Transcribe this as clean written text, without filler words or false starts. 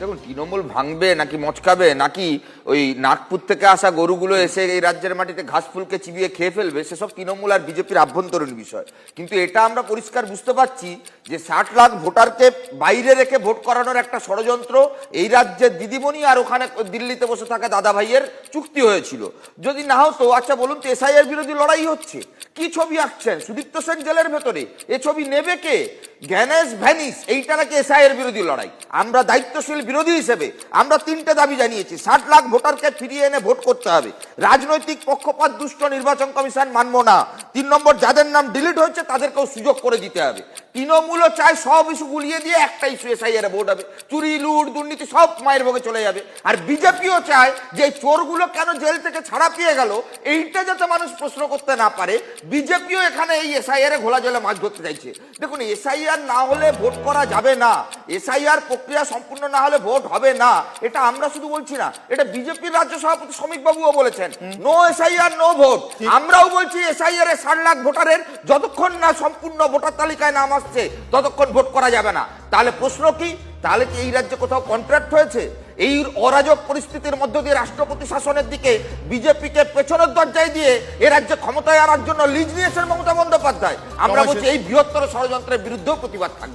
দেখুন, তৃণমূল ভাঙবে নাকি মচকাবে নাকি ওই নাগপুর থেকে আসা গরুগুলো এসে এই রাজ্যের মাটিতে ঘাস ফুলকে চিবিয়ে খেয়ে ফেলবে, সেসব তৃণমূল আর বিজেপির আভ্যন্তরীণ বিষয়। কিন্তু এটা আমরা পরিষ্কার বুঝতে পারছি যে 60 লাখ ভোটারকে বাইরে রেখে ভোট করানোর একটা ষড়যন্ত্র এই রাজ্যের দিদিমণি আর ওখানে দিল্লিতে বসে থাকা দাদা ভাইয়ের চুক্তি হয়েছিল। যদি না হতো, আচ্ছা বলুন তো, এসআইআর বিরোধী লড়াই হচ্ছে, কি ছবি আঁকছেন? সুদীপ্ত সেন জেলের ভেতরে, এ ছবি নেবে কে? গ্যানেশ ভ্যানিস, এইটা নাকি এসআইআর বিরোধী লড়াই। আমরা দায়িত্বশীল বিরোধী হিসেবে আমরা 3টে দাবি জানিয়েছি। 60 লাখ ভোটারকে ফিরিয়ে এনে ভোট করতে হবে। রাজনৈতিক পক্ষপাত দুষ্ট নির্বাচন কমিশন মানবো না। 3 নম্বর, যাদের নাম ডিলিট হয়েছে তাদেরকেও সুযোগ করে দিতে হবে। তৃণমূলও চায় সব ইস্যু গুলিয়ে দিয়ে একটা ইস্যু এসআইআর ভোট হবে, চুরি লুট দুর্নীতি সব মায়ের ভোগে চলে যাবে। আর বিজেপিও চায় যে চোরগুলো কেন জেল থেকে ছাড়া পেয়ে গেল, এইটা যাতে মানুষ প্রশ্ন করতে না পারে। বিজেপিও এখানে এই এসআইআর ঘোলা জলে মাছ ধরতে চাইছে। দেখুন, এসআইআর না হলে ভোট করা যাবে না, এসআইআর প্রক্রিয়া সম্পূর্ণ না হলে ভোট হবে না। এটা আমরা শুধু বলছি না, এটা বিজেপির রাজ্য সভাপতি শ্রমিক বাবুও বলেছেন, নো এসআইআর নো ভোট। আমরাও বলছি এসআইআর এ 60 লাখ ভোটারের যতক্ষণ না সম্পূর্ণ ভোটার তালিকায় নাম আসছে ততক্ষণ ভোট করা যাবে না। তাহলে প্রশ্ন কি? তাহলে কি এই রাজ্যে কোথাও কন্ট্রাক্ট হয়েছে? এই অরাজক পরিস্থিতির মধ্য দিয়ে রাষ্ট্রপতি শাসনের দিকে বিজেপিকে পেছনের দরজায় দিয়ে এ রাজ্যে ক্ষমতায় আনার জন্য লিজ নিয়েছেন মমতা বন্দ্যোপাধ্যায়। আমরা বলছি এই বৃহত্তর ষড়যন্ত্রের বিরুদ্ধেও প্রতিবাদ থাকবে।